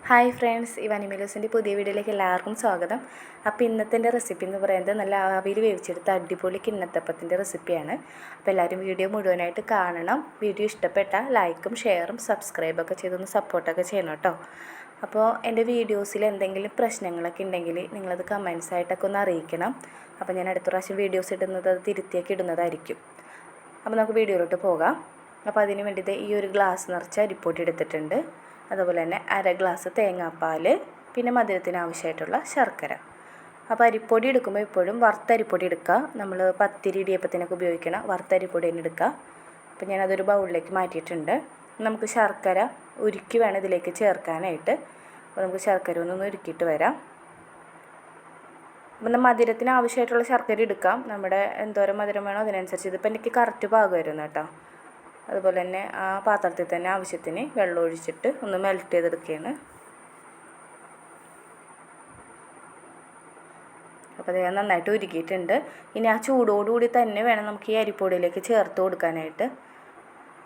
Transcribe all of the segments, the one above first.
Hi friends, ഇവാനി മെലൂസിൻ്റെ പുതിയ വീഡിയോയിലേക്ക് എല്ലാവർക്കും സ്വാഗതം. അപ്പോൾ ഇന്നത്തെ റെസിപ്പി എന്ന് പറയുന്നത് നല്ല ആവിയിൽ വേവിച്ചെടുത്ത അടിപൊളി കിണ്ണത്തപ്പത്തിൻ്റെ റെസിപ്പിയാണ്. അപ്പോൾ എല്ലാവരും വീഡിയോ മുഴുവനായിട്ട് കാണണം. വീഡിയോ ഇഷ്ടപ്പെട്ടാൽ ലൈക്കും ഷെയറും സബ്സ്ക്രൈബൊക്കെ ചെയ്തൊന്ന് സപ്പോർട്ടൊക്കെ ചെയ്യണം കേട്ടോ. അപ്പോൾ എൻ്റെ വീഡിയോസിൽ എന്തെങ്കിലും പ്രശ്നങ്ങളൊക്കെ ഉണ്ടെങ്കിൽ നിങ്ങളത് കമൻസ് ആയിട്ടൊക്കെ ഒന്ന് അറിയിക്കണം. അപ്പോൾ ഞാൻ അടുത്ത പ്രാവശ്യം വീഡിയോസ് ഇടുന്നത് അത് തിരുത്തിയൊക്കെ ഇടുന്നതായിരിക്കും. അപ്പോൾ നമുക്ക് വീഡിയോയിലോട്ട് പോകാം. അപ്പോൾ അതിന് വേണ്ടിയിട്ട് ഈ ഒരു ഗ്ലാസ് നിറച്ച് അരിപ്പൊടി എടുത്തിട്ടുണ്ട്. അതുപോലെ തന്നെ അര ഗ്ലാസ് തേങ്ങാപ്പാൽ, പിന്നെ മധുരത്തിന് ആവശ്യമായിട്ടുള്ള ശർക്കര. അപ്പോൾ അരിപ്പൊടി എടുക്കുമ്പോൾ എപ്പോഴും വറുത്തരിപ്പൊടി എടുക്കുക. നമ്മൾ പത്തിരി ഇടിയപ്പത്തിനൊക്കെ ഉപയോഗിക്കണം വറുത്തരിപ്പൊടി തന്നെ എടുക്കുക. അപ്പോൾ ഞാനതൊരു ബൗളിലേക്ക് മാറ്റിയിട്ടുണ്ട്. നമുക്ക് ശർക്കര ഉരുക്കി വേണം ഇതിലേക്ക് ചേർക്കാനായിട്ട്. അപ്പോൾ നമുക്ക് ശർക്കര ഒന്നൊന്ന് ഉരുക്കിയിട്ട് വരാം. അപ്പം മധുരത്തിന് ആവശ്യമായിട്ടുള്ള ശർക്കര എടുക്കാം. നമ്മുടെ എന്തോരം മധുരം വേണോ അതിനനുസരിച്ച്. ഇതിപ്പോൾ എനിക്ക് കറക്റ്റ് പാകമായിരുന്നു കേട്ടോ. അതുപോലെ തന്നെ ആ പാത്രത്തിൽ തന്നെ ആവശ്യത്തിന് വെള്ളം ഒഴിച്ചിട്ട് ഒന്ന് മെൽറ്റ് ചെയ്തെടുക്കുകയാണ്. അപ്പോൾ അത് നന്നായിട്ട് ഉരുക്കിയിട്ടുണ്ട്. ഇനി ആ ചൂടോടുകൂടി തന്നെ വേണം നമുക്ക് ഈ അരിപ്പൊടിയിലേക്ക് ചേർത്ത് കൊടുക്കാനായിട്ട്.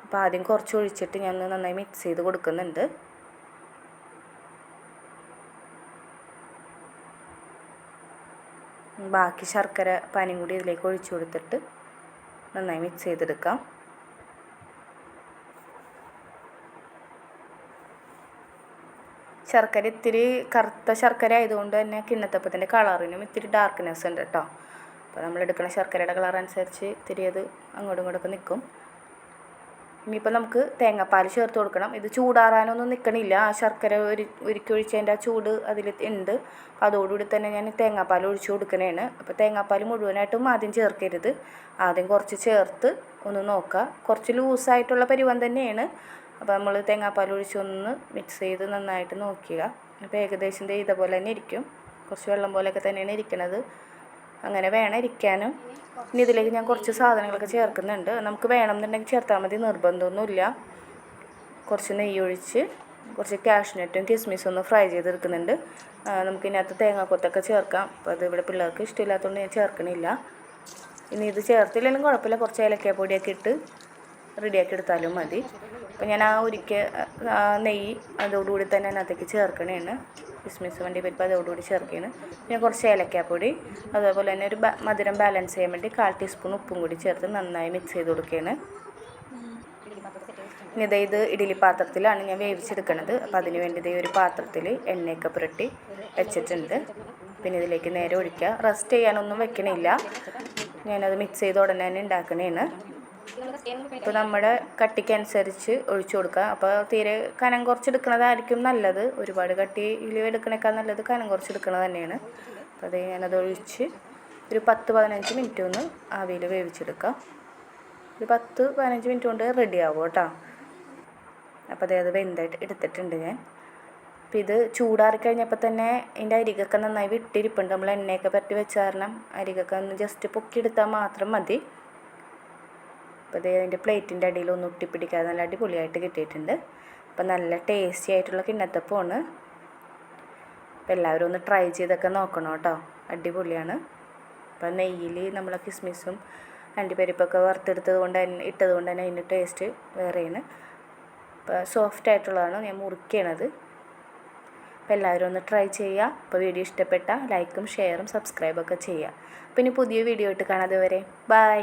അപ്പോൾ ആദ്യം കുറച്ച് ഒഴിച്ചിട്ട് ഞാൻ നന്നായി മിക്സ് ചെയ്ത് കൊടുക്കുന്നുണ്ട്. ബാക്കി ശർക്കര പാനിയും കൂടി ഇതിലേക്ക് ഒഴിച്ചു കൊടുത്തിട്ട് നന്നായി മിക്സ് ചെയ്തെടുക്കാം. ശർക്കര ഇത്തിരി കറുത്ത ശർക്കര ആയതുകൊണ്ട് തന്നെ കിണ്ണത്തപ്പത്തിൻ്റെ കളറിനും ഇത്തിരി ഡാർക്ക്നെസ് ഉണ്ട് കേട്ടോ. അപ്പോൾ നമ്മൾ എടുക്കുന്ന ശർക്കരയുടെ കളർ അനുസരിച്ച് ഇത്തിരി അത് അങ്ങോട്ടും ഇങ്ങോട്ടൊക്കെ നിൽക്കും. ഇനിയിപ്പോൾ നമുക്ക് തേങ്ങാപ്പാൽ ചേർത്ത് കൊടുക്കണം. ഇത് ചൂടാറാനൊന്നും നിൽക്കണില്ല. ആ ശർക്കര ഉരുക്കി ഒഴിച്ചതിൻ്റെ ആ ചൂട് അതിൽ ഉണ്ട്. അപ്പോൾ അതോടുകൂടി തന്നെ ഞാൻ തേങ്ങാപ്പാൽ ഒഴിച്ചു കൊടുക്കണേണ്. അപ്പോൾ തേങ്ങാപ്പാൽ മുഴുവനായിട്ടും ആദ്യം ചേർക്കരുത്. ആദ്യം കുറച്ച് ചേർത്ത് ഒന്ന് നോക്കുക. കുറച്ച് ലൂസായിട്ടുള്ള പരുവം തന്നെയാണ്. അപ്പോൾ നമ്മൾ തേങ്ങാപ്പാൽ ഒഴിച്ചൊന്ന് മിക്സ് ചെയ്ത് നന്നായിട്ട് നോക്കുക. അപ്പോൾ ഏകദേശം ഇതേപോലെ തന്നെ ഇരിക്കും. കുറച്ച് വെള്ളം പോലെയൊക്കെ തന്നെയാണ് ഇരിക്കുന്നത്. അങ്ങനെ വേണം ഇരിക്കാനും. ഇനി ഇതിലേക്ക് ഞാൻ കുറച്ച് സാധനങ്ങളൊക്കെ ചേർക്കുന്നുണ്ട്. നമുക്ക് വേണമെന്നുണ്ടെങ്കിൽ ചേർത്താൽ മതി, നിർബന്ധമൊന്നുമില്ല. കുറച്ച് നെയ്യ് ഒഴിച്ച് കുറച്ച് കാഷ്നട്ടും കിസ്മിസും ഒന്ന് ഫ്രൈ ചെയ്തെടുക്കുന്നുണ്ട്. നമുക്കിതിനകത്ത് തേങ്ങാക്കൊത്തൊക്കെ ചേർക്കാം. അപ്പോൾ അത് ഇവിടെ പിള്ളേർക്ക് ഇഷ്ടമില്ലാത്തതുകൊണ്ട് ഞാൻ ചേർക്കണില്ല. ഇനി ഇത് ചേർത്തില്ലെങ്കിലും കുഴപ്പമില്ല. കുറച്ച് ഏലക്കാപ്പൊടിയൊക്കെ ഇട്ട് റെഡിയാക്കി എടുത്താലും മതി. അപ്പോൾ ഞാൻ ആ നെയ്യ് അതോടുകൂടി തന്നെ അതിനകത്തേക്ക് ചേർക്കണേണ്. കിസ്മിസ് വണ്ടി പരിപ്പ് അതോടുകൂടി ചേർക്കുകയാണ്. പിന്നെ കുറച്ച് ഏലക്കാപ്പൊടി, അതേപോലെ തന്നെ ഒരു മധുരം ബാലൻസ് ചെയ്യാൻ വേണ്ടി 1/4 ടീസ്പൂൺ ഉപ്പും കൂടി ചേർത്ത് നന്നായി മിക്സ് ചെയ്ത് കൊടുക്കുകയാണ്. ഇനി ഇത് ഇഡ്ഡലി പാത്രത്തിലാണ് ഞാൻ വേവിച്ചെടുക്കുന്നത്. അപ്പോൾ അതിന് വേണ്ടി ഒരു പാത്രത്തിൽ എണ്ണയൊക്കെ പുരട്ടി വെച്ചിട്ടുണ്ട്. പിന്നെ ഇതിലേക്ക് നേരെ ഒഴിക്കുക. റെസ്റ്റ് ചെയ്യാനൊന്നും വെക്കണില്ല. ഞാനത് മിക്സ് ചെയ്ത് ഉടനെ തന്നെ ഉണ്ടാക്കണേണ്. ഇപ്പോൾ നമ്മുടെ കട്ടിക്കനുസരിച്ച് ഒഴിച്ചു കൊടുക്കുക. അപ്പോൾ തീരെ കനം കുറച്ചെടുക്കുന്നതായിരിക്കും നല്ലത്. ഒരുപാട് കട്ടിയിൽ എടുക്കണേക്കാൾ നല്ലത് കനം കുറച്ചെടുക്കുന്നത് തന്നെയാണ്. അപ്പോൾ അത് ഞാനത് ഒഴിച്ച് ഒരു 10-15 മിനിറ്റ് ഒന്ന് ആവിയിൽ വേവിച്ചെടുക്കാം. ഒരു 10-15 മിനിറ്റ് കൊണ്ട് റെഡി ആവും കേട്ടോ. അപ്പോൾ അത് വെന്തായിട്ട് എടുത്തിട്ടുണ്ട് ഞാൻ. അപ്പോൾ ഇത് ചൂടാറിക്കഴിഞ്ഞപ്പോൾ തന്നെ ഇതിൻ്റെ അരികൊക്കെ നന്നായി വിട്ടിരിപ്പുണ്ട്. നമ്മൾ എണ്ണയൊക്കെ പറ്റി വെച്ച കാരണം അരികൊക്കെ ഒന്ന് ജസ്റ്റ് പൊക്കിയെടുത്താൽ മാത്രം മതി. അപ്പോൾ അതിൻ്റെ പ്ലേറ്റിൻ്റെ അടിയിൽ ഒന്നും ഒട്ടിപ്പിടിക്കാതെ നല്ല അടിപൊളിയായിട്ട് കിട്ടിയിട്ടുണ്ട്. അപ്പോൾ നല്ല ടേസ്റ്റി ആയിട്ടുള്ള കിണ്ണത്തപ്പമാണ്. അപ്പോൾ എല്ലാവരും ഒന്ന് ട്രൈ ചെയ്തൊക്കെ നോക്കണം കേട്ടോ. അടിപൊളിയാണ്. അപ്പോൾ നെയ്യിൽ നമ്മൾ കിസ്മിസും അണ്ടിപ്പരിപ്പൊക്കെ വറുത്തെടുത്തത് കൊണ്ട് തന്നെ അതിൻ്റെ ടേസ്റ്റ് വേറെയാണ്. അപ്പോൾ സോഫ്റ്റ് ആയിട്ടുള്ളതാണ് ഞാൻ മുറിക്കണത്. അപ്പോൾ എല്ലാവരും ഒന്ന് ട്രൈ ചെയ്യുക. അപ്പോൾ വീഡിയോ ഇഷ്ടപ്പെട്ടാൽ ലൈക്കും ഷെയറും സബ്സ്ക്രൈബൊക്കെ ചെയ്യുക. അപ്പോൾ ഇനി പുതിയ വീഡിയോ ആയിട്ട് കാണാതെ വരെ ബൈ.